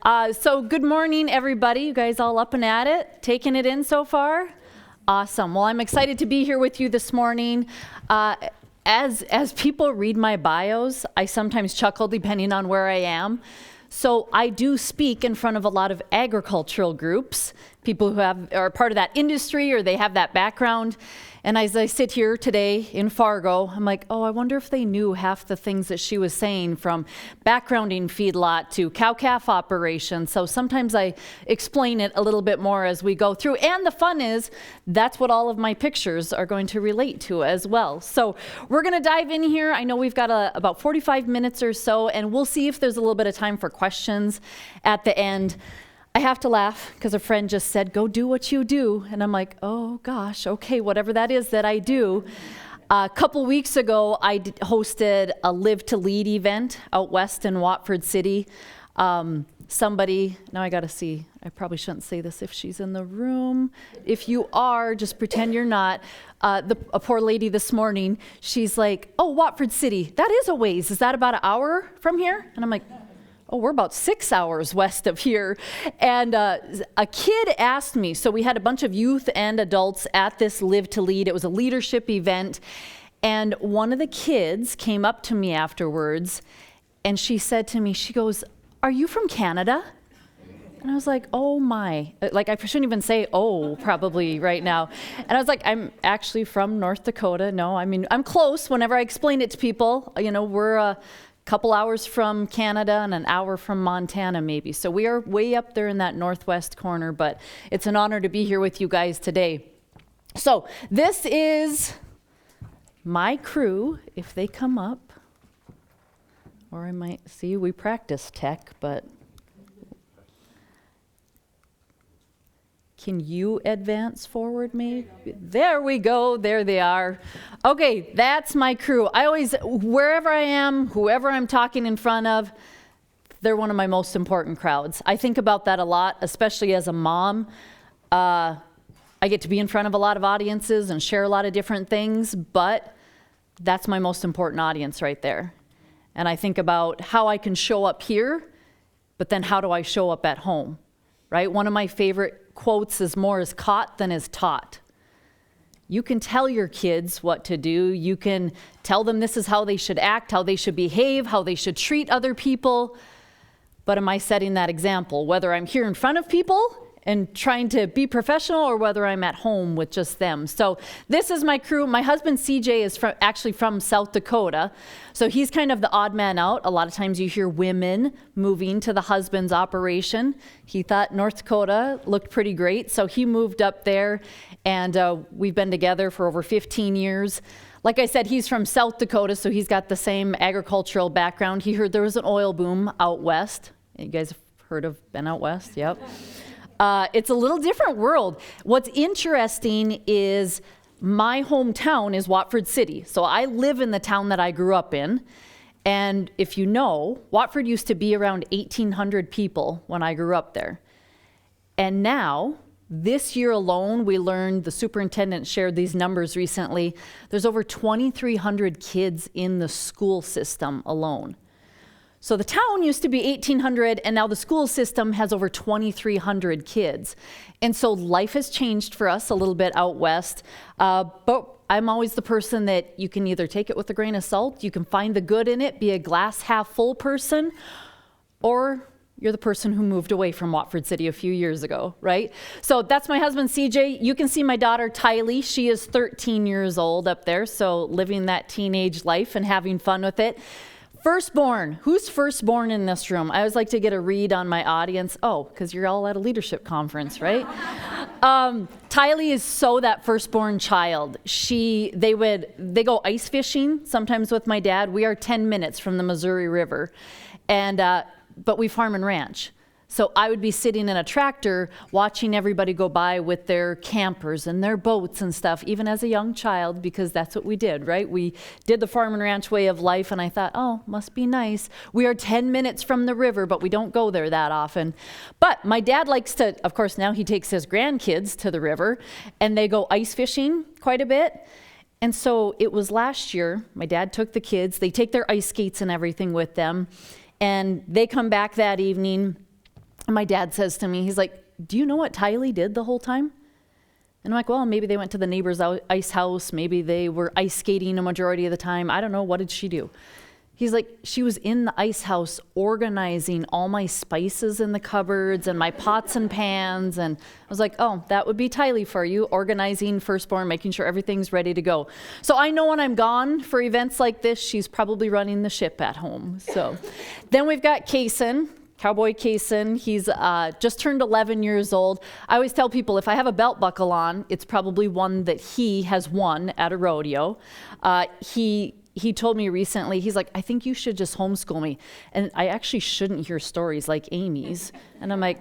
So good morning, everybody. You guys all up and at it? Taking it in so far? Awesome. Well, I'm excited to be here with you this morning. As people read my bios, I sometimes chuckle depending on where I am. So I do speak in front of a lot of agricultural groups, people who are part of that industry or they have that background. And as I sit here today in Fargo, I'm like, oh, I wonder if they knew half the things that she was saying, from backgrounding feedlot to cow-calf operations. So sometimes I explain it a little bit more as we go through. And the fun is, that's what all of my pictures are going to relate to as well. So we're going to dive in here. I know we've got about 45 minutes or so, and we'll see if there's a little bit of time for questions at the end. I have to laugh because a friend just said, go do what you do. And I'm like, oh gosh, okay, whatever that is that I do. A couple weeks ago, I hosted a Live to Lead event out west in Watford City. Somebody, now I gotta see, I probably shouldn't say this if she's in the room. If you are, just pretend you're not. A poor lady this morning, she's like, oh, Watford City, that is a ways. Is that about an hour from here? And I'm like, oh, we're about 6 hours west of here. And a kid asked me, so we had a bunch of youth and adults at this Live to Lead. It was a leadership event. And one of the kids came up to me afterwards, and she said to me, she goes, are you from Canada? And I was like, oh my, like I shouldn't even say oh probably right now. And I was like, I'm actually from North Dakota. No, I mean, I'm close whenever I explain it to people. You know, we're couple hours from Canada and an hour from Montana maybe. So we are way up there in that northwest corner, but it's an honor to be here with you guys today. So this is my crew, if they come up, or I might see, we practice tech, but can you advance forward maybe? There we go, there they are. Okay, that's my crew. I always, wherever I am, whoever I'm talking in front of, they're one of my most important crowds. I think about that a lot, especially as a mom. I get to be in front of a lot of audiences and share a lot of different things, but that's my most important audience right there. And I think about how I can show up here, but then how do I show up at home, right? One of my favorite quotes is, more is caught than is taught. You can tell your kids what to do. You can tell them this is how they should act, how they should behave, how they should treat other people. But am I setting that example, whether I'm here in front of people and trying to be professional or whether I'm at home with just them? So this is my crew. My husband CJ is actually from South Dakota. So he's kind of the odd man out. A lot of times you hear women moving to the husband's operation. He thought North Dakota looked pretty great, so he moved up there, and we've been together for over 15 years. Like I said, he's from South Dakota, so he's got the same agricultural background. He heard there was an oil boom out west. You guys have been out west? Yep. It's a little different world. What's interesting is my hometown is Watford City. So I live in the town that I grew up in. And if you know, Watford used to be around 1,800 people when I grew up there. And now, this year alone, we learned, the superintendent shared these numbers recently, there's over 2,300 kids in the school system alone. So the town used to be 1,800, and now the school system has over 2,300 kids. And so life has changed for us a little bit out west, but I'm always the person that you can either take it with a grain of salt, you can find the good in it, be a glass half full person, or you're the person who moved away from Watford City a few years ago, right? So that's my husband, CJ. You can see my daughter, Tylee. She is 13 years old up there, so living that teenage life and having fun with it. Firstborn. Who's firstborn in this room? I always like to get a read on my audience. Oh, because you're all at a leadership conference, right? Tylee is so that firstborn child. They go ice fishing sometimes with my dad. We are 10 minutes from the Missouri River, but we farm and ranch. So I would be sitting in a tractor watching everybody go by with their campers and their boats and stuff, even as a young child, because that's what we did, right? We did the farm and ranch way of life, and I thought, oh, must be nice. We are 10 minutes from the river, but we don't go there that often. But my dad likes to, of course, now he takes his grandkids to the river, and they go ice fishing quite a bit. And so it was last year, my dad took the kids, they take their ice skates and everything with them, and they come back that evening. And my dad says to me, he's like, do you know what Tylee did the whole time? And I'm like, well, maybe they went to the neighbor's ice house. Maybe they were ice skating a majority of the time. I don't know. What did she do? He's like, she was in the ice house organizing all my spices in the cupboards and my pots and pans. And I was like, oh, that would be Tylee for you, organizing firstborn, making sure everything's ready to go. So I know when I'm gone for events like this, she's probably running the ship at home. So then we've got 𝐻𝐸𝐿, Cowboy 𝐻𝐸𝐿. He's just turned 11 years old. I always tell people if I have a belt buckle on, it's probably one that he has won at a rodeo. He told me recently, he's like, I think you should just homeschool me. And I actually shouldn't hear stories like Amy's. And I'm like,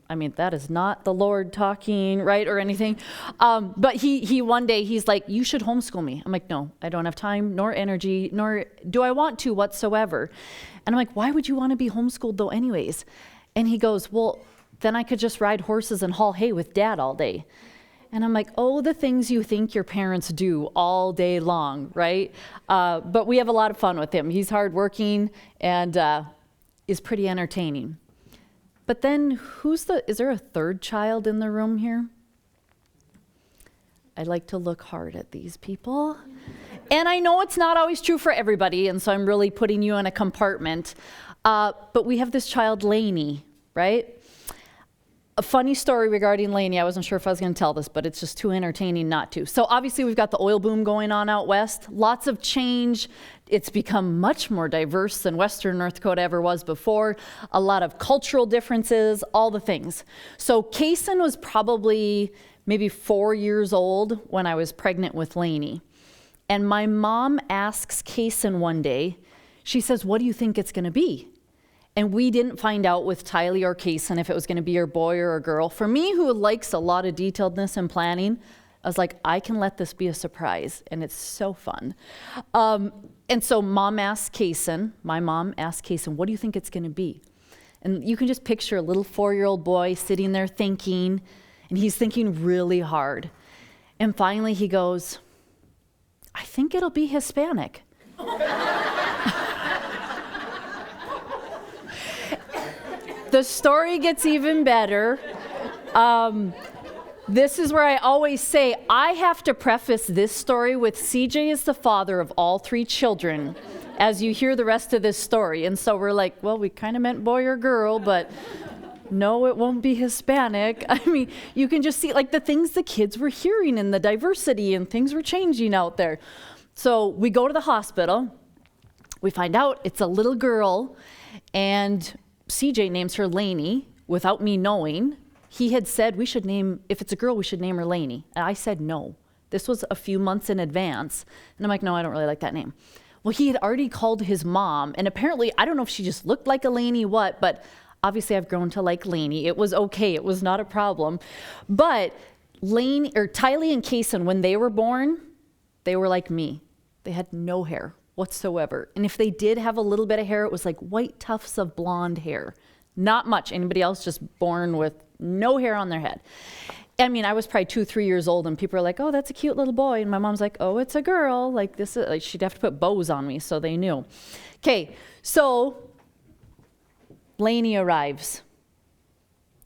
I mean, that is not the Lord talking, right, or anything. But he one day, he's like, you should homeschool me. I'm like, no, I don't have time, nor energy, nor do I want to whatsoever. And I'm like, why would you want to be homeschooled though anyways? And he goes, well, then I could just ride horses and haul hay with Dad all day. And I'm like, oh, the things you think your parents do all day long, right? But we have a lot of fun with him. He's hardworking and is pretty entertaining. But then is there a third child in the room here? I like to look hard at these people. And I know it's not always true for everybody, and so I'm really putting you in a compartment. But we have this child, Lainey, right? A funny story regarding Lainey. I wasn't sure if I was going to tell this, but it's just too entertaining not to. So obviously we've got the oil boom going on out west. Lots of change. It's become much more diverse than Western North Dakota ever was before. A lot of cultural differences, all the things. So 𝐻𝐸𝐿 was probably maybe 4 years old when I was pregnant with Lainey. And my mom asks 𝐻𝐸𝐿 one day, she says, what do you think it's going to be? And we didn't find out with Tylee or 𝐻𝐸𝐿 if it was going to be a boy or a girl. For me, who likes a lot of detailedness and planning, I was like, I can let this be a surprise, and it's so fun. And so mom asked 𝐻𝐸𝐿, my mom asked 𝐻𝐸𝐿, what do you think it's going to be? And you can just picture a little 4-year-old boy sitting there thinking, and he's thinking really hard. And finally he goes, I think it'll be Hispanic. The story gets even better. This is where I always say, I have to preface this story with CJ is the father of all 3 children as you hear the rest of this story. And so we're like, well, we kind of meant boy or girl, but no, it won't be Hispanic. I mean, you can just see like the things the kids were hearing and the diversity and things were changing out there. So we go to the hospital. We find out it's a little girl, and CJ names her Lainey without me knowing. He had said if it's a girl, we should name her Lainey. And I said no. This was a few months in advance. And I'm like, no, I don't really like that name. Well, he had already called his mom, and apparently, I don't know if she just looked like a Lainey, but obviously I've grown to like Lainey. It was okay. It was not a problem. But Tylee and 𝐻𝐸𝐿, when they were born, they were like me. They had no hair whatsoever. And if they did have a little bit of hair, it was like white tufts of blonde hair. Not much. Anybody else just born with no hair on their head. I mean, I was probably 2-3 years old, and people are like, oh, that's a cute little boy. And my mom's like, oh, it's a girl. Like, this is, like, she'd have to put bows on me, so they knew. Okay, so Lainey arrives.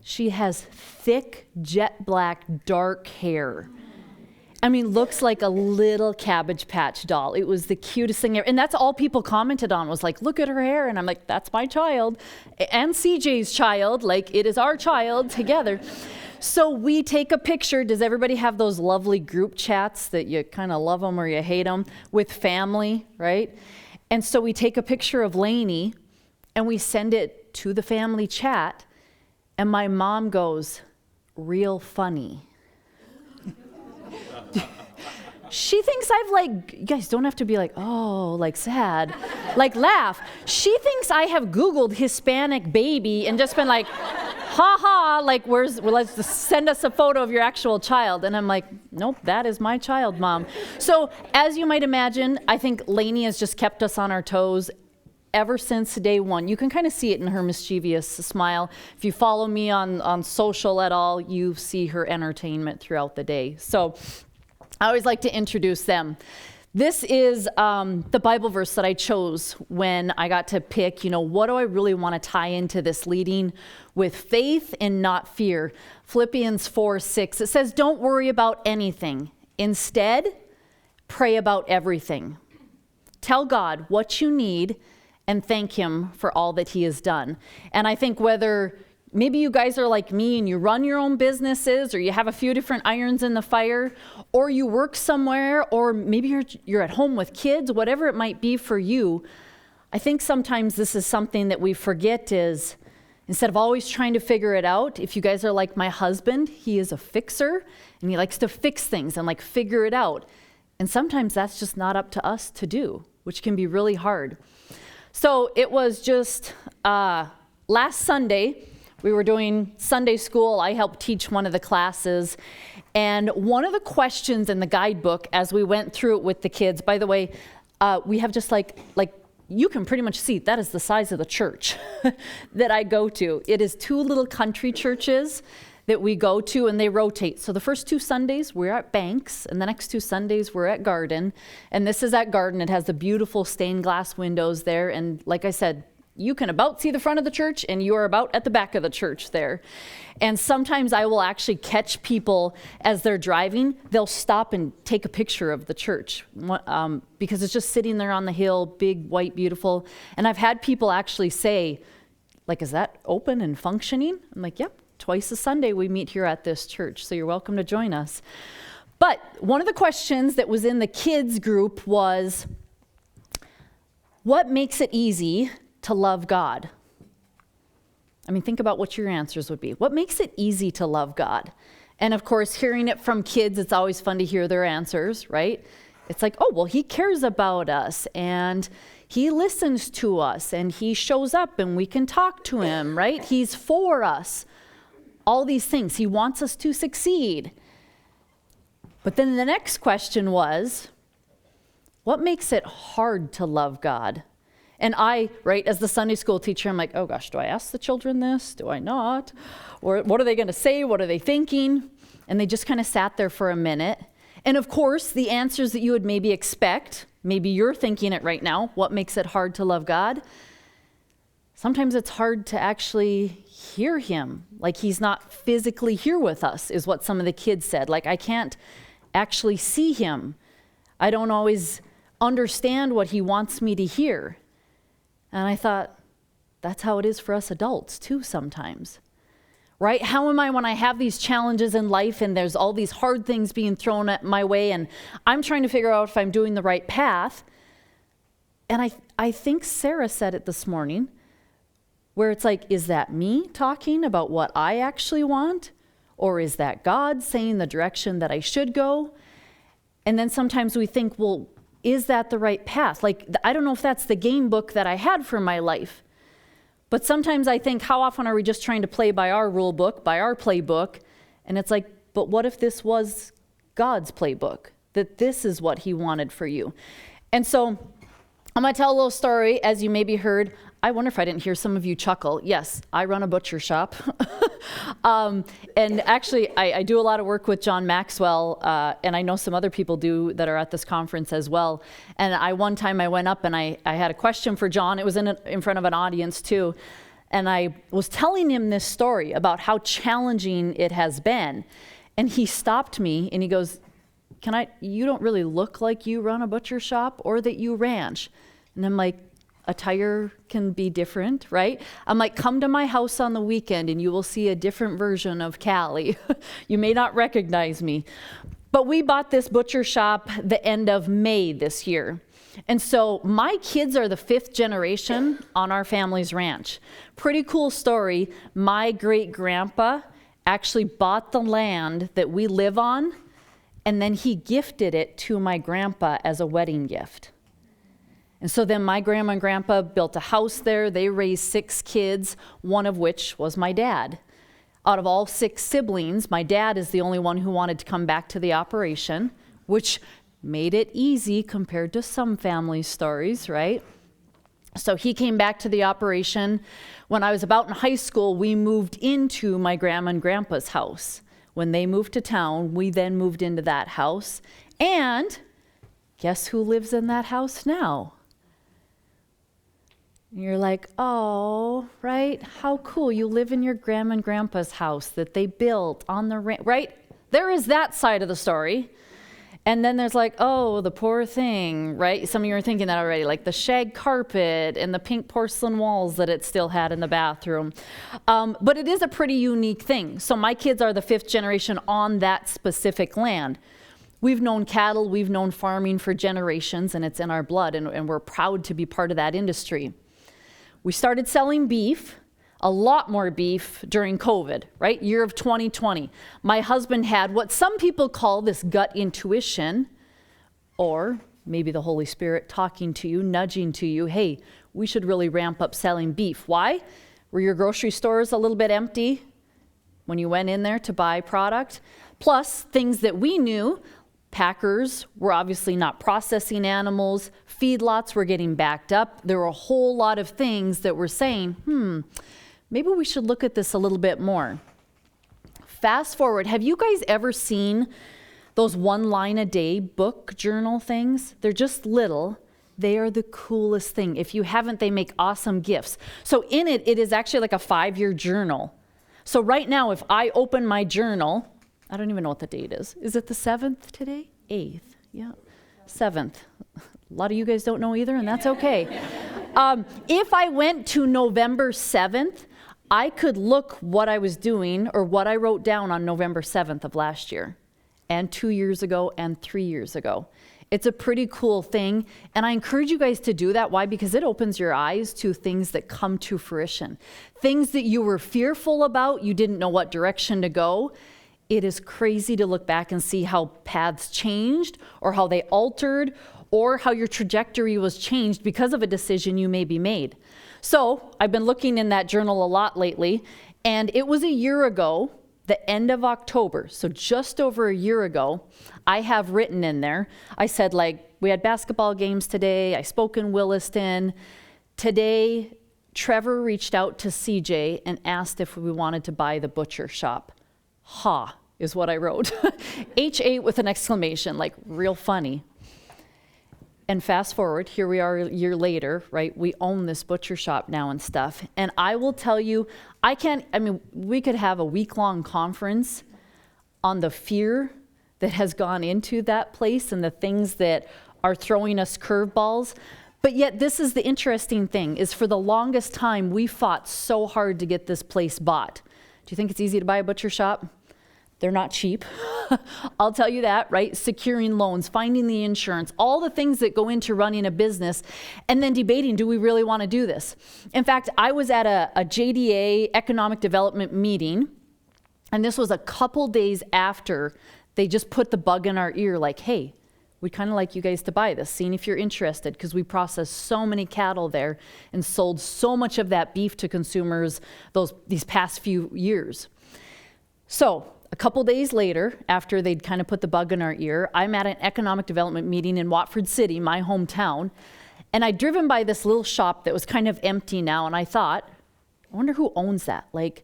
She has thick, jet black, dark hair. I mean, looks like a little Cabbage Patch doll. It was the cutest thing ever. And that's all people commented on was like, look at her hair. And I'm like, that's my child. And CJ's child. Like, it is our child together. So we take a picture. Does everybody have those lovely group chats that you kind of love them or you hate them with family, right? And so we take a picture of Lainey and we send it to the family chat. And my mom goes, real funny. She thinks I've like, you guys don't have to be like, oh, like sad, like laugh. She thinks I have Googled Hispanic baby and just been like, ha ha, like let's just send us a photo of your actual child. And I'm like, nope, that is my child, Mom. So as you might imagine, I think Lainey has just kept us on our toes ever since day one. You can kind of see it in her mischievous smile. If you follow me on social at all, you see her entertainment throughout the day. So I always like to introduce them. This is the Bible verse that I chose when I got to pick, what do I really want to tie into this leading with faith and not fear? Philippians 4:6. It says, don't worry about anything. Instead, pray about everything. Tell God what you need and thank him for all that he has done. And I think whether maybe you guys are like me and you run your own businesses, or you have a few different irons in the fire, or you work somewhere, or maybe you're at home with kids, whatever it might be for you, I think sometimes this is something that we forget is, instead of always trying to figure it out, if you guys are like my husband, he is a fixer, and he likes to fix things and figure it out. And sometimes that's just not up to us to do, which can be really hard. So it was just last Sunday, we were doing Sunday school. I helped teach one of the classes. And one of the questions in the guidebook as we went through it with the kids, by the way, we have just you can pretty much see that is the size of the church that I go to. It is 2 little country churches that we go to, and they rotate. So the first 2 Sundays we're at Banks, and the next 2 Sundays we're at Garden. And this is at Garden. It has the beautiful stained glass windows there. And like I said, you can about see the front of the church, and you are about at the back of the church there. And sometimes I will actually catch people as they're driving. They'll stop and take a picture of the church because it's just sitting there on the hill, big, white, beautiful. And I've had people actually say, is that open and functioning? I'm like, yep, twice a Sunday we meet here at this church, so you're welcome to join us. But one of the questions that was in the kids group was, what makes it easy to love God? Think about what your answers would be. What makes it easy to love God? And of course, hearing it from kids, it's always fun to hear their answers, right? It's he cares about us, and he listens to us, and he shows up, and we can talk to him, right? He's for us. All these things. He wants us to succeed. But then the next question was, what makes it hard to love God? And I, as the Sunday school teacher, I'm like, oh gosh, do I ask the children this? Do I not? Or what are they going to say? What are they thinking? And they just kind of sat there for a minute. And of course, the answers that you would maybe expect, maybe you're thinking it right now, what makes it hard to love God? Sometimes it's hard to actually hear him. He's not physically here with us, is what some of the kids said. I can't actually see him. I don't always understand what he wants me to hear. And I thought, that's how it is for us adults too sometimes, right? How am I when I have these challenges in life and there's all these hard things being thrown at my way, and I'm trying to figure out if I'm doing the right path? And I think Sarah said it this morning, where it's is that me talking about what I actually want? Or is that God saying the direction that I should go? And then sometimes we think, well, is that the right path? I don't know if that's the game book that I had for my life. But sometimes I think, how often are we just trying to play by our rule book, by our playbook? And it's but what if this was God's playbook? That this is what he wanted for you. And so I'm going to tell a little story. As you maybe heard, I wonder if I didn't hear some of you chuckle. Yes, I run a butcher shop. And actually, I do a lot of work with John Maxwell, and I know some other people do that are at this conference as well. And one time I went up and I had a question for John. It was in front of an audience too. And I was telling him this story about how challenging it has been. And he stopped me and he goes, you don't really look like you run a butcher shop or that you ranch. And I'm like, attire can be different, right? I'm like, come to my house on the weekend and you will see a different version of Calli. You may not recognize me. But we bought this butcher shop the end of May this year. And so my kids are the 5th generation on our family's ranch. Pretty cool story. My great-grandpa actually bought the land that we live on, and then he gifted it to my grandpa as a wedding gift. And so then my grandma and grandpa built a house there. They raised 6 kids, one of which was my dad. Out of all 6 siblings, my dad is the only one who wanted to come back to the operation, which made it easy compared to some family stories, right? So he came back to the operation. When I was about in high school, we moved into my grandma and grandpa's house. When they moved to town, we then moved into that house. And Guess who lives in that house now? And you're like, oh, right? How cool. You live in your grandma and grandpa's house that they built on the ranch, right? There is that side of the story. And then there's like, oh, the poor thing, right? Some of you are thinking that already, like the shag carpet and the pink porcelain walls that it still had in the bathroom. But it is a pretty unique thing. So my kids are the 5th generation on that specific land. We've known cattle, we've known farming for generations, and it's in our blood, and we're proud to be part of that industry. We started selling beef, a lot more beef during COVID, right? Year of 2020. My husband had what some people call this gut intuition, or maybe the Holy Spirit talking to you, nudging to you, hey, we should really ramp up selling beef. Why? Were your grocery stores a little bit empty when you went in there to buy product? Plus, things that we knew, packers were obviously not processing animals, feedlots were getting backed up. There were a whole lot of things that were saying, maybe we should look at this a little bit more. Fast forward, have you guys ever seen those 1 line a day book journal things? They're just little. They are the coolest thing. If you haven't, they make awesome gifts. So in it, it is actually like a 5-year journal. So right now, if I open my journal, I don't even know what the date is. Is it the 7th today? 8th, yeah, 7th. A lot of you guys don't know either, and that's okay. If I went to November 7th, I could look what I was doing or what I wrote down on November 7th of last year, and 2 years ago, and 3 years ago. It's a pretty cool thing, and I encourage you guys to do that. Why? Because it opens your eyes to things that come to fruition. Things that you were fearful about, you didn't know what direction to go. It is crazy to look back and see how paths changed, or how they altered, or how your trajectory was changed because of a decision you maybe made. So I've been looking in that journal a lot lately, and it was a year ago, the end of October, so just over a year ago, I have written in there, I said, like, we had basketball games today, I spoke in Williston. Today, Trevor reached out to CJ and asked if we wanted to buy the butcher shop. Ha, is what I wrote. H8 with an exclamation, like real funny. And fast forward, here we are a year later, right? We own this butcher shop now and stuff. And I will tell you, we could have a week-long conference on the fear that has gone into that place and the things that are throwing us curveballs. But yet this is the interesting thing, is for the longest time, we fought so hard to get this place bought. Do you think it's easy to buy a butcher shop? They're not cheap. I'll tell you that, right? Securing loans, finding the insurance, all the things that go into running a business, and then debating, do we really want to do this? In fact, I was at a JDA economic development meeting, and this was a couple days after they just put the bug in our ear, like, hey, we'd kind of like you guys to buy this, seeing if you're interested, because we processed so many cattle there and sold so much of that beef to consumers these past few years. So a couple days later, after they'd kind of put the bug in our ear, I'm at an economic development meeting in Watford City, my hometown, and I'd driven by this little shop that was kind of empty now, and I thought, I wonder who owns that? Like,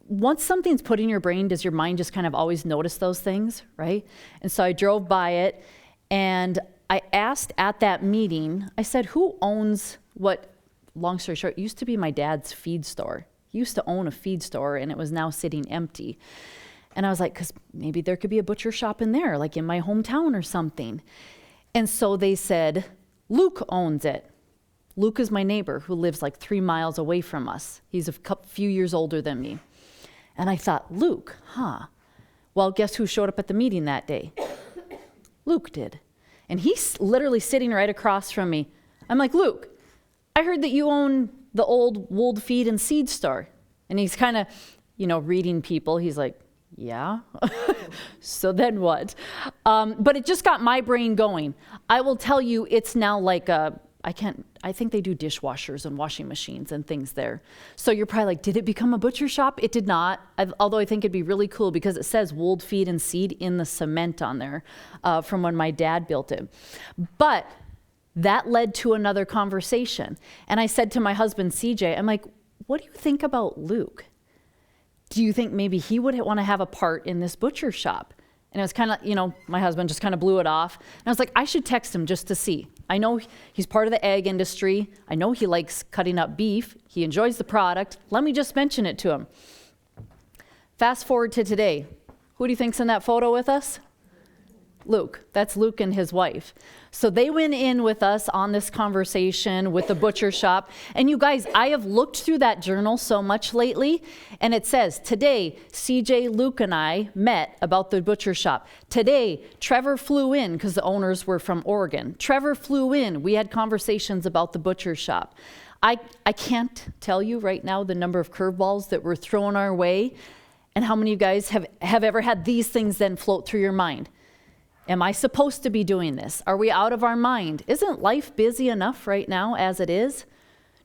once something's put in your brain, does your mind just kind of always notice those things, right? And so I drove by it, and I asked at that meeting, I said, who owns what, long story short, used to be my dad's feed store. He used to own a feed store, and it was now sitting empty. And I was like, because maybe there could be a butcher shop in there, like in my hometown or something. And so they said, Luke owns it. Luke is my neighbor who lives like 3 miles away from us. He's a few years older than me. And I thought, Luke, huh? Well, guess who showed up at the meeting that day? Luke did. And he's literally sitting right across from me. I'm like, Luke, I heard that you own the old wold feed and seed store. And he's kind of, reading people. He's like, yeah. So then what? But it just got my brain going. I will tell you, it's now like I think they do dishwashers and washing machines and things there. So you're probably like, did it become a butcher shop? It did not, although I think it'd be really cool because it says wold feed and seed in the cement on there from when my dad built it. But that led to another conversation. And I said to my husband, CJ, I'm like, what do you think about Luke? Do you think maybe he would want to have a part in this butcher shop? And it was kind of, my husband just kind of blew it off. And I was like, I should text him just to see. I know he's part of the egg industry. I know he likes cutting up beef. He enjoys the product. Let me just mention it to him. Fast forward to today. Who do you think's in that photo with us? Luke. That's Luke and his wife. So they went in with us on this conversation with the butcher shop. And you guys, I have looked through that journal so much lately, and it says, today, CJ, Luke, and I met about the butcher shop. Today, Trevor flew in, because the owners were from Oregon. Trevor flew in. We had conversations about the butcher shop. I can't tell you right now the number of curveballs that were thrown our way, and how many of you guys have ever had these things then float through your mind. Am I supposed to be doing this? Are we out of our mind? Isn't life busy enough right now as it is?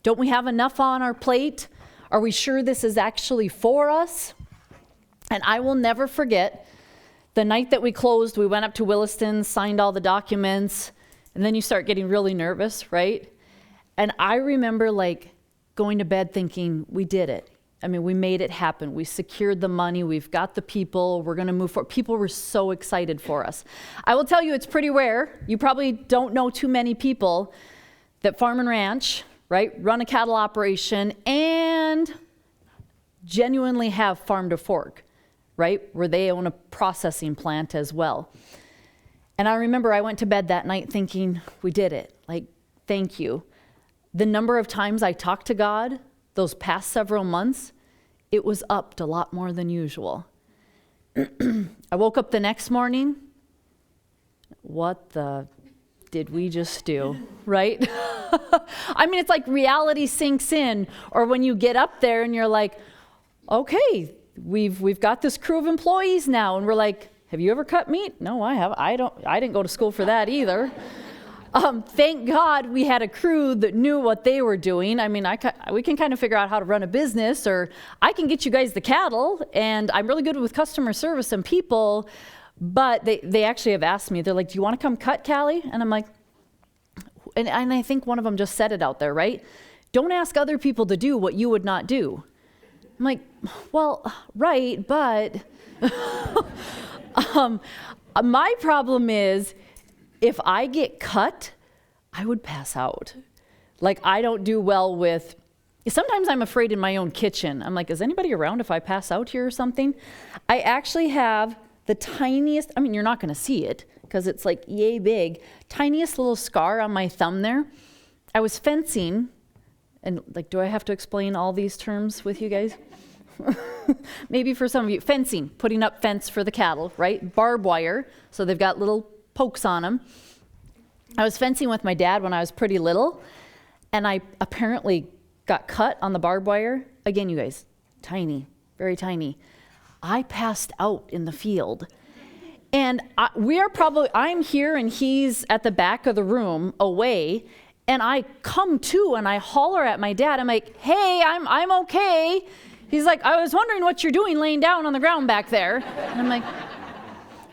Don't we have enough on our plate? Are we sure this is actually for us? And I will never forget the night that we closed. We went up to Williston, signed all the documents, and then you start getting really nervous, right? And I remember going to bed thinking, we did it. I mean, we made it happen. We secured the money. We've got the people. We're going to move forward. People were so excited for us. I will tell you, it's pretty rare. You probably don't know too many people that farm and ranch, right, run a cattle operation, and genuinely have farm to fork, right, where they own a processing plant as well. And I remember I went to bed that night thinking, we did it. Thank you. The number of times I talked to God those past several months, it was upped a lot more than usual. I woke up the next morning. What the did we just do, right? I mean, it's like reality sinks in, or when you get up there and you're like, okay, we've got this crew of employees now, and we're like, have you ever cut meat? No, I have. I didn't go to school for that either. Thank God we had a crew that knew what they were doing. I mean, we can kind of figure out how to run a business, or I can get you guys the cattle, and I'm really good with customer service and people, but they actually have asked me, they're like, do you want to come cut, Calli? And I'm like, and I think one of them just said it out there, right? Don't ask other people to do what you would not do. I'm like, well, right, but my problem is, if I get cut, I would pass out. I don't do well with, sometimes I'm afraid in my own kitchen. I'm like, is anybody around if I pass out here or something? I actually have the tiniest, I mean, you're not gonna see it because it's yay big, tiniest little scar on my thumb there. I was fencing, and do I have to explain all these terms with you guys? Maybe for some of you, fencing, putting up fence for the cattle, right? Barbed wire, so they've got little pokes on them. I was fencing with my dad when I was pretty little, and I apparently got cut on the barbed wire. Again, you guys, tiny, very tiny. I passed out in the field. And I'm here and he's at the back of the room away, and I come to and I holler at my dad. I'm like, hey, I'm okay. He's like, I was wondering what you're doing laying down on the ground back there. And I'm like,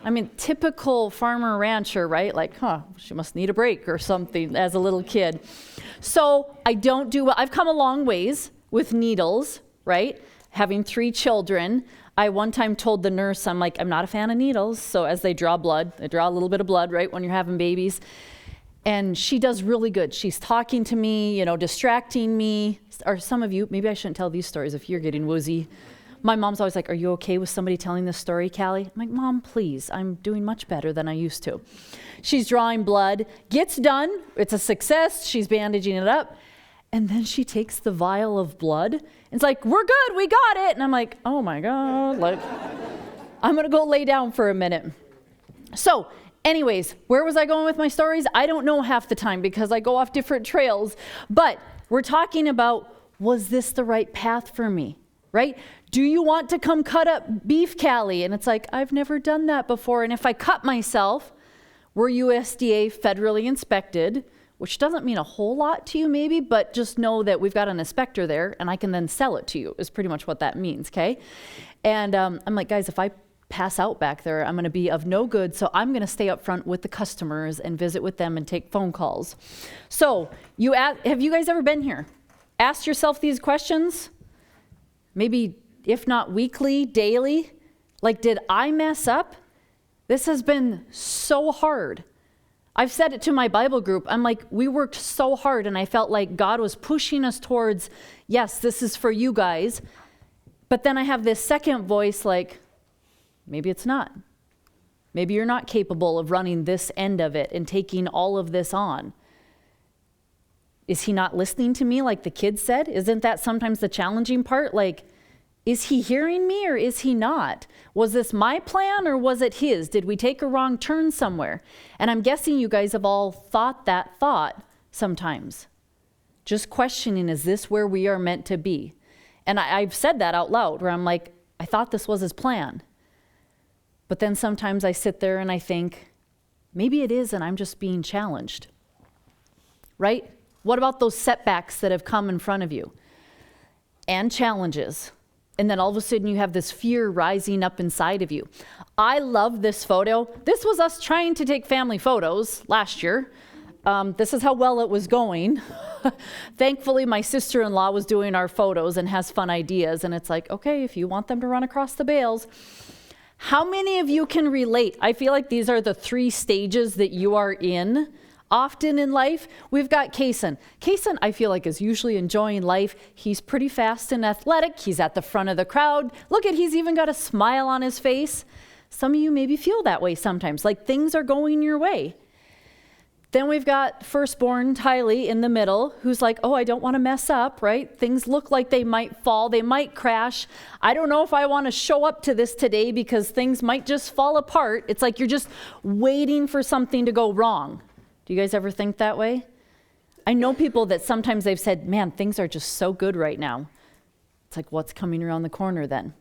I mean, typical farmer rancher, right? She must need a break or something as a little kid. So I don't do well. I've come a long ways with needles, right? Having 3 children. I one time told the nurse, I'm like, I'm not a fan of needles. So as they draw blood, they draw a little bit of blood, right, when you're having babies. And she does really good. She's talking to me, distracting me. Or some of you, maybe I shouldn't tell these stories if you're getting woozy. My mom's always like, are you okay with somebody telling this story, Calli? I'm like, Mom, please. I'm doing much better than I used to. She's drawing blood, gets done. It's a success. She's bandaging it up. And then she takes the vial of blood. And it's like, we're good. We got it. And I'm like, oh, my God. I'm going to go lay down for a minute. So anyways, where was I going with my stories? I don't know half the time because I go off different trails. But we're talking about, was this the right path for me, right? Do you want to come cut up beef, Calli? And it's like, I've never done that before. And if I cut myself, we're USDA federally inspected, which doesn't mean a whole lot to you maybe, but just know that we've got an inspector there and I can then sell it to you is pretty much what that means, okay? And I'm like, guys, if I pass out back there, I'm gonna be of no good, so I'm gonna stay up front with the customers and visit with them and take phone calls. So have you guys ever been here? Asked yourself these questions? Maybe if not weekly, daily? Did I mess up? This has been so hard. I've said it to my Bible group. I'm like, we worked so hard and I felt like God was pushing us towards, yes, this is for you guys. But then I have this second voice like, maybe it's not. Maybe you're not capable of running this end of it and taking all of this on. Is he not listening to me like the kids said? Isn't that sometimes the challenging part? Like, is he hearing me or is he not? Was this my plan or was it his? Did we take a wrong turn somewhere? And I'm guessing you guys have all thought that thought sometimes. Just questioning, is this where we are meant to be? And I've said that out loud where I'm like, I thought this was his plan. But then sometimes I sit there and I think, maybe it is and I'm just being challenged. Right? What about those setbacks that have come in front of you? And challenges. And then all of a sudden you have this fear rising up inside of you. I love this photo. This was us trying to take family photos last year. This is how well it was going. Thankfully, my sister-in-law was doing our photos and has fun ideas. And it's like, okay, if you want them to run across the bales. How many of you can relate? I feel like these are the 3 stages that you are in often in life. We've got 𝐂𝐮. 𝐂𝐮, I feel like, is usually enjoying life. He's pretty fast and athletic. He's at the front of the crowd. Look at, he's even got a smile on his face. Some of you maybe feel that way sometimes, like things are going your way. Then we've got firstborn Tylee in the middle, who's like, oh, I don't want to mess up, right? Things look like they might fall, they might crash. I don't know if I want to show up to this today because things might just fall apart. It's like you're just waiting for something to go wrong. Do you guys ever think that way? I know people that sometimes they've said, man, things are just so good right now. It's like, what's coming around the corner then?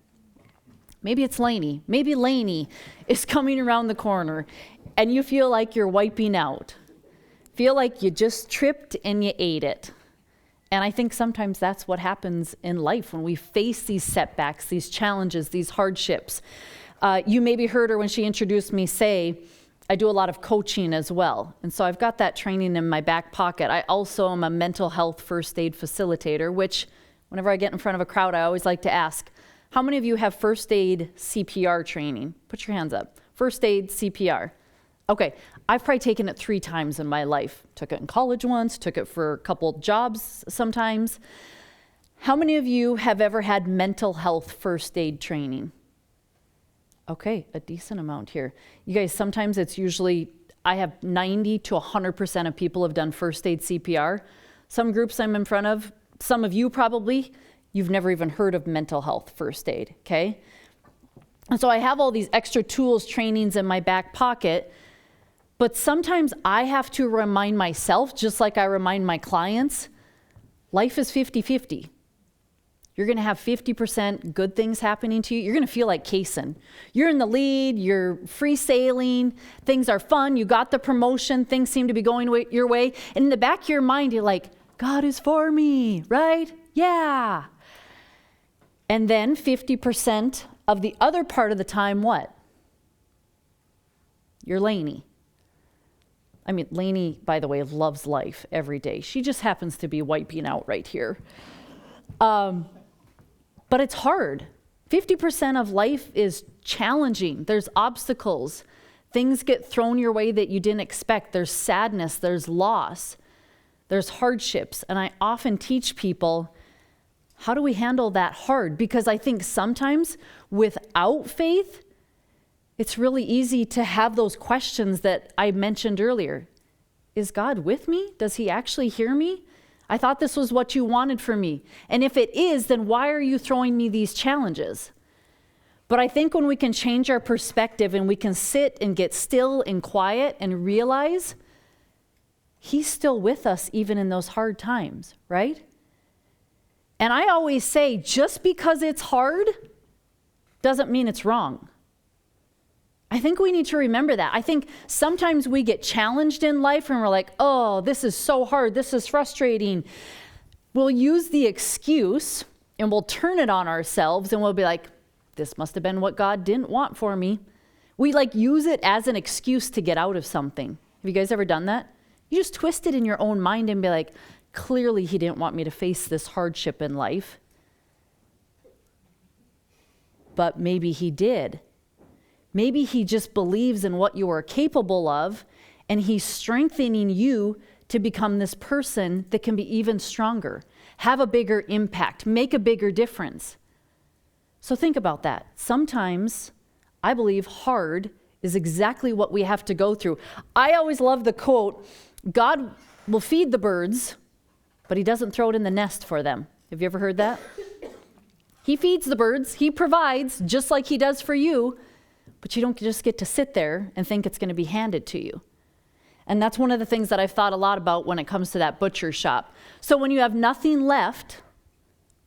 Maybe it's Lainey. Maybe Lainey is coming around the corner and you feel like you're wiping out. Feel like you just tripped and you ate it. And I think sometimes that's what happens in life when we face these setbacks, these challenges, these hardships. You maybe heard her when she introduced me say, I do a lot of coaching as well. And so I've got that training in my back pocket. I also am a mental health first aid facilitator, which whenever I get in front of a crowd, I always like to ask, how many of you have first aid CPR training? Put your hands up. First aid CPR. Okay, I've probably taken it 3 times in my life. Took it in college once, took it for a couple jobs sometimes. How many of you have ever had mental health first aid training? Okay, a decent amount here. You guys, sometimes it's usually, I have 90 to 100% of people have done first aid CPR. Some groups I'm in front of, some of you probably, you've never even heard of mental health first aid, okay? And so I have all these extra tools, trainings in my back pocket, but sometimes I have to remind myself, just like I remind my clients, life is 50-50. You're going to have 50% good things happening to you. You're going to feel like 𝐂𝐮. You're in the lead. You're free sailing. Things are fun. You got the promotion. Things seem to be going your way. And in the back of your mind, you're like, God is for me, right? Yeah. And then 50% of the other part of the time, what? You're Lainey. I mean, Lainey, by the way, loves life every day. She just happens to be wiping out right here. But it's hard. 50% of life is challenging. There's obstacles. Things get thrown your way that you didn't expect. There's sadness, there's loss, there's hardships. And I often teach people, how do we handle that hard? Because I think sometimes without faith, it's really easy to have those questions that I mentioned earlier. Is God with me? Does he actually hear me? I thought this was what you wanted for me. And if it is, then why are you throwing me these challenges? But I think when we can change our perspective and we can sit and get still and quiet and realize he's still with us even in those hard times, right? And I always say, just because it's hard doesn't mean it's wrong. I think we need to remember that. I think sometimes we get challenged in life and we're like, oh, this is so hard. This is frustrating. We'll use the excuse and we'll turn it on ourselves and we'll be like, this must have been what God didn't want for me. We use it as an excuse to get out of something. Have you guys ever done that? You just twist it in your own mind and be like, clearly he didn't want me to face this hardship in life. But maybe he did. Maybe he just believes in what you are capable of, and he's strengthening you to become this person that can be even stronger, have a bigger impact, make a bigger difference. So think about that. Sometimes I believe hard is exactly what we have to go through. I always love the quote, God will feed the birds, but he doesn't throw it in the nest for them. Have you ever heard that? He feeds the birds, he provides just like he does for you, but you don't just get to sit there and think it's going to be handed to you. And that's one of the things that I've thought a lot about when it comes to that butcher shop. So when you have nothing left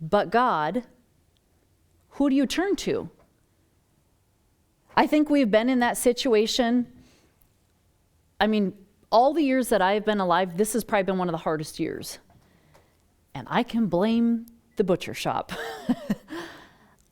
but God, who do you turn to? I think we've been in that situation. I mean, all the years that I've been alive, this has probably been one of the hardest years. And I can blame the butcher shop.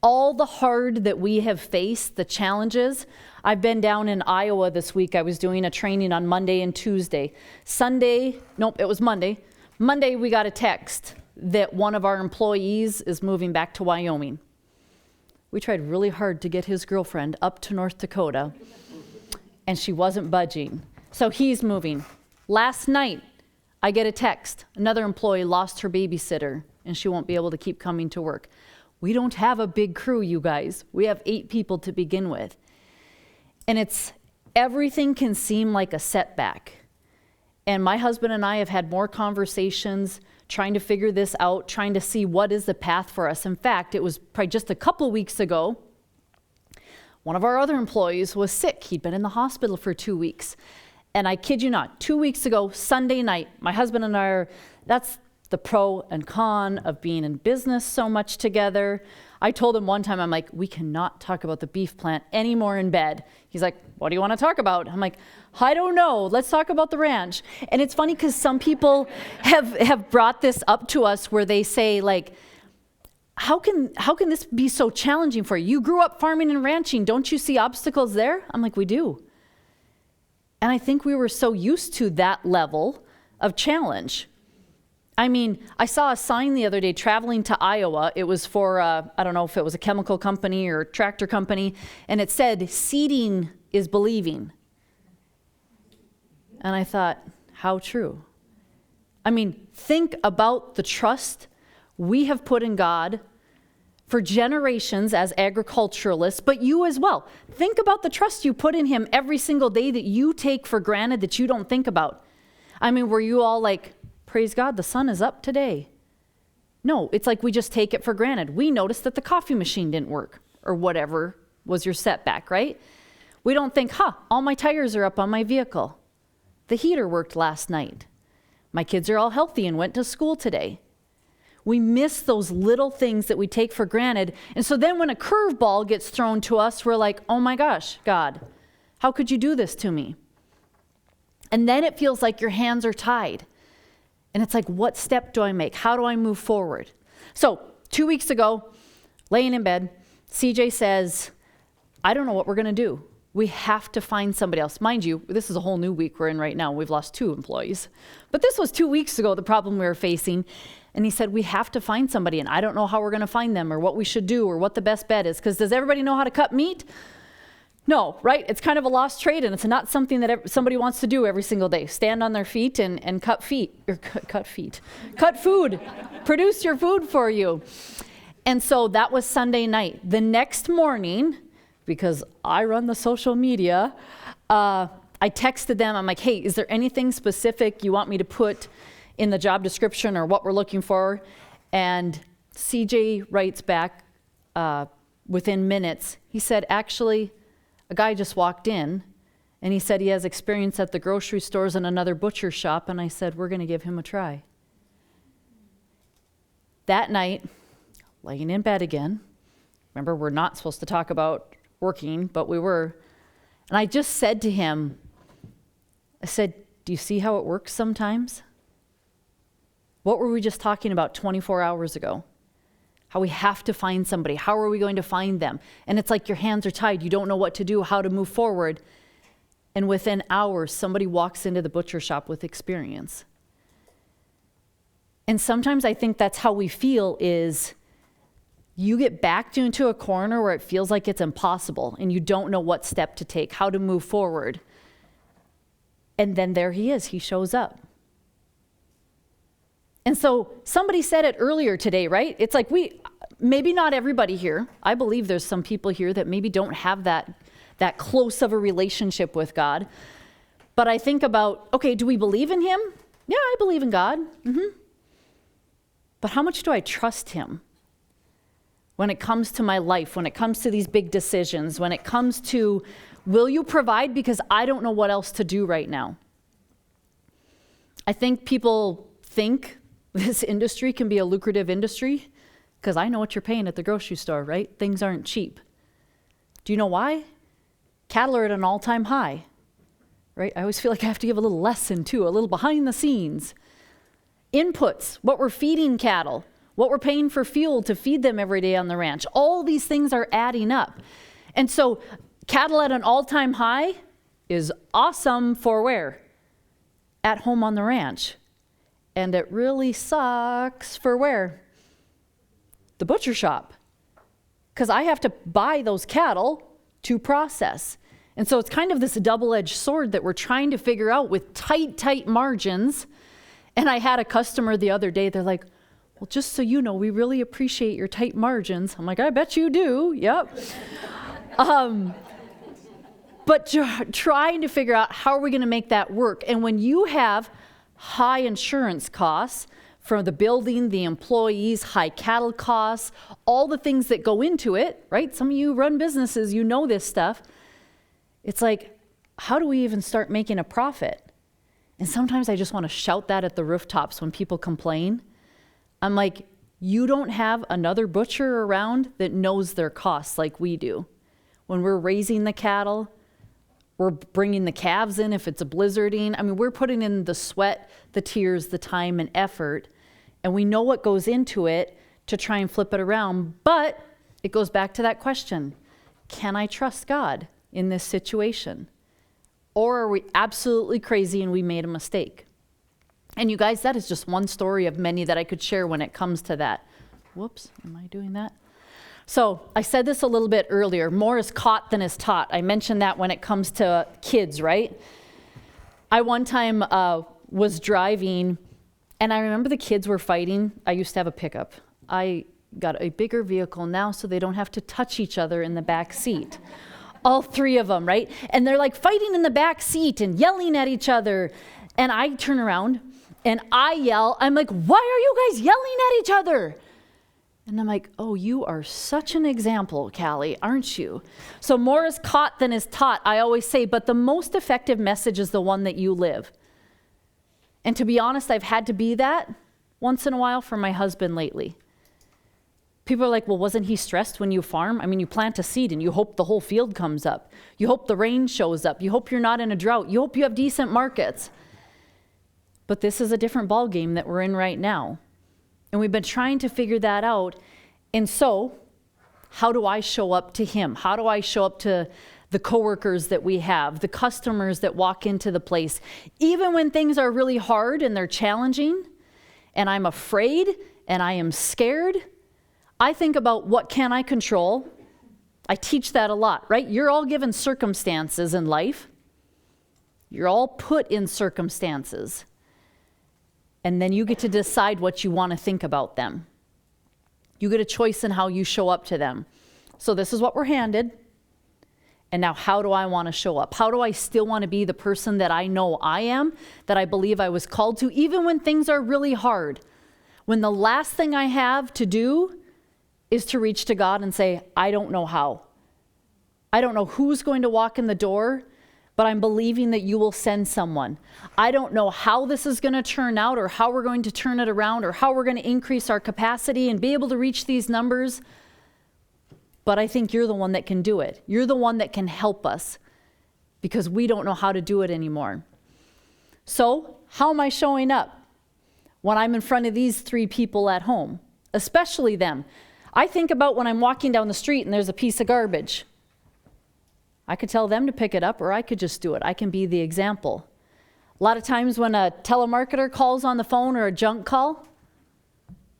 All the hard that we have faced, the challenges. I've been down in Iowa this week. I was doing a training on Monday and Tuesday. It was Monday. Monday, we got a text that one of our employees is moving back to Wyoming. We tried really hard to get his girlfriend up to North Dakota, and she wasn't budging. So he's moving. Last night, I get a text. Another employee lost her babysitter, and she won't be able to keep coming to work. We don't have a big crew, you guys. We have 8 people to begin with. And everything can seem like a setback. And my husband and I have had more conversations trying to figure this out, trying to see what is the path for us. In fact, it was probably just a couple weeks ago, one of our other employees was sick. He'd been in the hospital for 2 weeks. And I kid you not, 2 weeks ago, Sunday night, my husband and I that's the pro and con of being in business so much together. I told him one time, I'm like, we cannot talk about the beef plant anymore in bed. He's like, what do you want to talk about? I'm like, I don't know. Let's talk about the ranch. And it's funny because some people have brought this up to us where they say, like, how can this be so challenging for you? You grew up farming and ranching. Don't you see obstacles there? I'm like, we do. And I think we were so used to that level of challenge. I mean, I saw a sign the other day traveling to Iowa. It was for, I don't know if it was a chemical company or tractor company, and it said, seeding is believing. And I thought, how true? I mean, think about the trust we have put in God for generations as agriculturalists, but you as well. Think about the trust you put in him every single day that you take for granted that you don't think about. I mean, were you all like, praise God, the sun is up today? No, it's like we just take it for granted. We noticed that the coffee machine didn't work or whatever was your setback, right? We don't think, all my tires are up on my vehicle. The heater worked last night. My kids are all healthy and went to school today. We miss those little things that we take for granted. And so then when a curveball gets thrown to us, we're like, oh my gosh, God, how could you do this to me? And then it feels like your hands are tied. And it's like, what step do I make? How do I move forward? So 2 weeks ago, laying in bed, CJ says, I don't know what we're going to do. We have to find somebody else. Mind you, this is a whole new week we're in right now. We've lost 2 employees. But this was 2 weeks ago, the problem we were facing. And he said, we have to find somebody, and I don't know how we're going to find them or what we should do or what the best bet is. Because does everybody know how to cut meat? No, right? It's kind of a lost trade, and it's not something that somebody wants to do every single day. Stand on their feet and cut food, produce your food for you. And so that was Sunday night. The next morning, because I run the social media, I texted them. I'm like, hey, is there anything specific you want me to put in the job description or what we're looking for? And CJ writes back within minutes. He said, actually, a guy just walked in, and he said he has experience at the grocery stores and another butcher shop, and I said, we're going to give him a try. That night, laying in bed again, remember, we're not supposed to talk about working, but we were, and I just said to him, I said, do you see how it works sometimes? What were we just talking about 24 hours ago? How we have to find somebody. How are we going to find them? And it's like your hands are tied. You don't know what to do, how to move forward. And within hours, somebody walks into the butcher shop with experience. And sometimes I think that's how we feel is You get backed into a corner where it feels like it's impossible and you don't know what step to take, how to move forward. And then there he is, he shows up. And so somebody said it earlier today, right? It's like maybe not everybody here. I believe there's some people here that maybe don't have that close of a relationship with God. But I think about, okay, do we believe in him? Yeah, I believe in God. But how much do I trust him when it comes to my life, when it comes to these big decisions, when it comes to, will you provide because I don't know what else to do right now? I think people think this industry can be a lucrative industry because I know what you're paying at the grocery store, right? Things aren't cheap. Do you know why? Cattle are at an all-time high, right? I always feel like I have to give a little lesson too, a little behind the scenes. Inputs, what we're feeding cattle, what we're paying for fuel to feed them every day on the ranch. All these things are adding up. And so cattle at an all-time high is awesome for where? At home on the ranch. And it really sucks for where? The butcher shop. Because I have to buy those cattle to process. And so it's kind of this double-edged sword that we're trying to figure out with tight margins. And I had a customer the other day, they're like, well, just so you know, we really appreciate your tight margins. I'm like, I bet you do, yep. But trying to figure out how are we gonna make that work? And when you have high insurance costs from the building, the employees, high cattle costs, all the things that go into it, right? Some of you run businesses, you know this stuff. It's like, how do we even start making a profit? And sometimes I just want to shout that at the rooftops when people complain. I'm like, you don't have another butcher around that knows their costs like we do. When we're raising the cattle, we're bringing the calves in if it's a blizzarding. I mean, we're putting in the sweat, the tears, the time and effort, and we know what goes into it to try and flip it around. But it goes back to that question, can I trust God in this situation? Or are we absolutely crazy and we made a mistake? And you guys, that is just one story of many that I could share when it comes to that. Whoops, am I doing that? So I said this a little bit earlier, more is caught than is taught. I mentioned that when it comes to kids, right? I one time was driving and I remember the kids were fighting. I used to have a pickup. I got a bigger vehicle now so they don't have to touch each other in the back seat. All three of them, right? And they're like fighting in the back seat and yelling at each other. And I turn around and I yell, I'm like, why are you guys yelling at each other? And I'm like, oh, you are such an example, Calli, aren't you? So more is caught than is taught, I always say, but the most effective message is the one that you live. And to be honest, I've had to be that once in a while for my husband lately. People are like, well, wasn't he stressed when you farm? I mean, you plant a seed and you hope the whole field comes up. You hope the rain shows up. You hope you're not in a drought. You hope you have decent markets. But this is a different ball game that we're in right now. And we've been trying to figure that out. And so, how do I show up to him? How do I show up to the coworkers that we have, the customers that walk into the place? Even when things are really hard and they're challenging, and I'm afraid and I am scared, I think about what can I control. I teach that a lot, right? You're all given circumstances in life. You're all put in circumstances. And then you get to decide what you want to think about them. You get a choice in how you show up to them. So this is what we're handed. And now how do I want to show up? How do I still want to be the person that I know I am, that I believe I was called to, even when things are really hard? When the last thing I have to do is to reach to God and say, I don't know how. I don't know who's going to walk in the door, but I'm believing that you will send someone. I don't know how this is going to turn out or how we're going to turn it around or how we're going to increase our capacity and be able to reach these numbers, but I think you're the one that can do it. You're the one that can help us because we don't know how to do it anymore. So how am I showing up when I'm in front of these three people at home, especially them? I think about when I'm walking down the street and there's a piece of garbage. I could tell them to pick it up or I could just do it. I can be the example. A lot of times when a telemarketer calls on the phone or a junk call,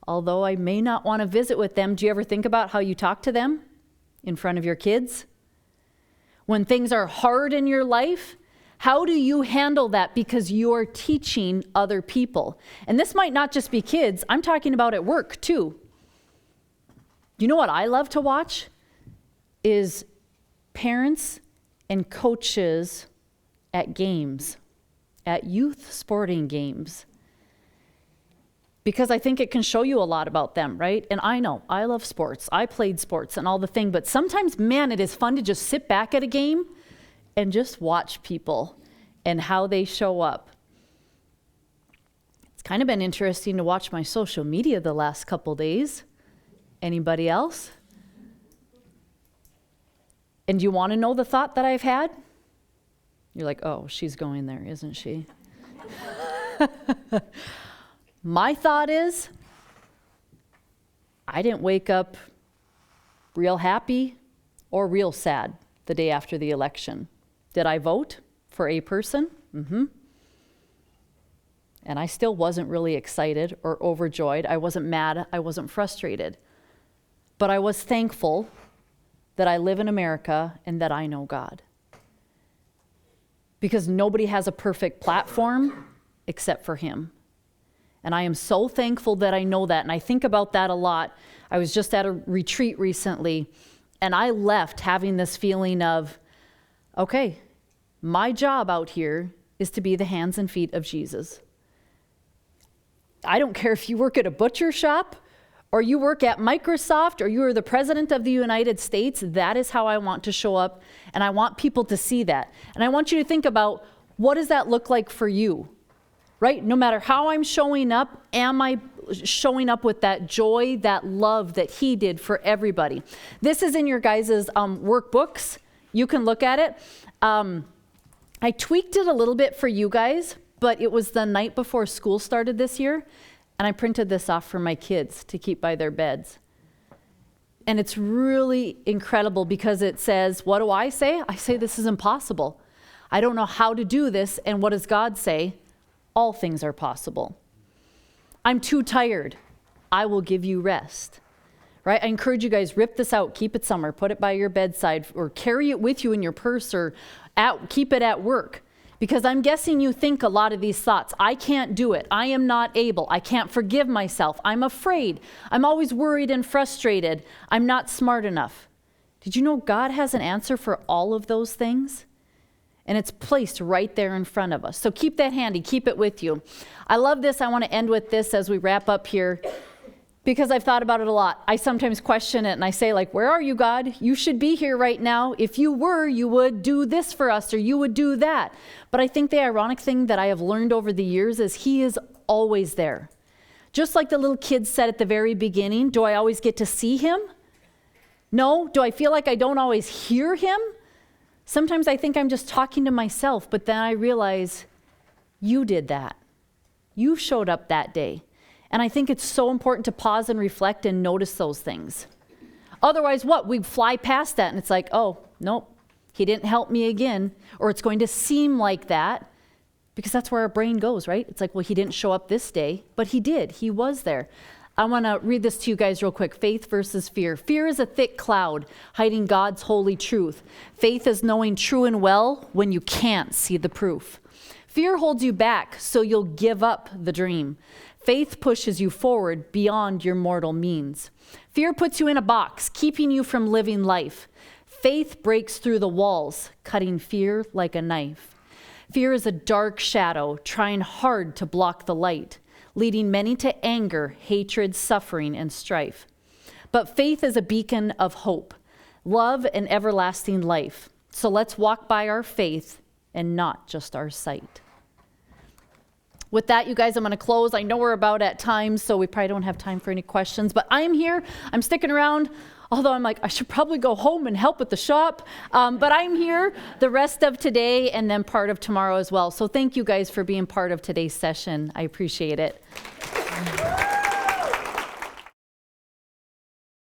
although I may not want to visit with them. Do you ever think about how you talk to them in front of your kids? When things are hard in your life, how do you handle that? Because you're teaching other people. And this might not just be kids. I'm talking about at work too. You know what I love to watch? Is parents and coaches at games, at youth sporting games. Because I think it can show you a lot about them, right? And I know, I love sports. I played sports and all the thing, but sometimes, man, it is fun to just sit back at a game and just watch people and how they show up. It's kind of been interesting to watch my social media the last couple days. Anybody else? And do you want to know the thought that I've had? You're like, oh, she's going there, isn't she? My thought is, I didn't wake up real happy or real sad the day after the election. Did I vote for a person? Mm-hmm. And I still wasn't really excited or overjoyed. I wasn't mad. I wasn't frustrated. But I was thankful that I live in America and that I know God. Because nobody has a perfect platform except for Him. And I am so thankful that I know that. And I think about that a lot. I was just at a retreat recently, and I left having this feeling of, okay, my job out here is to be the hands and feet of Jesus. I don't care if you work at a butcher shop, or you work at Microsoft, or you are the president of the United States. That is how I want to show up, and I want people to see that. And I want you to think about, what does that look like for you? Right? No matter how I'm showing up, am I showing up with that joy, that love that He did for everybody? This is in your guys' workbooks. You can look at it. I tweaked it a little bit for you guys, but it was the night before school started this year, and I printed this off for my kids to keep by their beds. And it's really incredible because it says, what do I say? I say this is impossible. I don't know how to do this, and what does God say? All things are possible. I'm too tired. I will give you rest. Right? I encourage you guys, rip this out, keep it somewhere, put it by your bedside, or carry it with you in your purse, or keep it at work. Because I'm guessing you think a lot of these thoughts. I can't do it. I am not able. I can't forgive myself. I'm afraid. I'm always worried and frustrated. I'm not smart enough. Did you know God has an answer for all of those things? And it's placed right there in front of us. So keep that handy. Keep it with you. I love this. I want to end with this as we wrap up here, because I've thought about it a lot. I sometimes question it, and I say, like, where are you, God? You should be here right now. If you were, you would do this for us, or you would do that. But I think the ironic thing that I have learned over the years is He is always there. Just like the little kid said at the very beginning, do I always get to see Him? No. Do I feel like I don't always hear Him? Sometimes I think I'm just talking to myself, but then I realize you did that. You showed up that day. And I think it's so important to pause and reflect and notice those things. Otherwise, what? We fly past that and it's like, oh, nope, He didn't help me again. Or it's going to seem like that, because that's where our brain goes, right? It's like, well, He didn't show up this day, but He did. He was there. I want to read this to you guys real quick. Faith versus fear. Fear is a thick cloud hiding God's holy truth. Faith is knowing true and well when you can't see the proof. Fear holds you back so you'll give up the dream. Faith pushes you forward beyond your mortal means. Fear puts you in a box, keeping you from living life. Faith breaks through the walls, cutting fear like a knife. Fear is a dark shadow, trying hard to block the light, leading many to anger, hatred, suffering, and strife. But faith is a beacon of hope, love, and everlasting life. So let's walk by our faith and not just our sight. With that, you guys, I'm going to close. I know we're about at time, so we probably don't have time for any questions. But I'm here. I'm sticking around, although I'm like, I should probably go home and help with the shop. But I'm here the rest of today and then part of tomorrow as well. So thank you guys for being part of today's session. I appreciate it.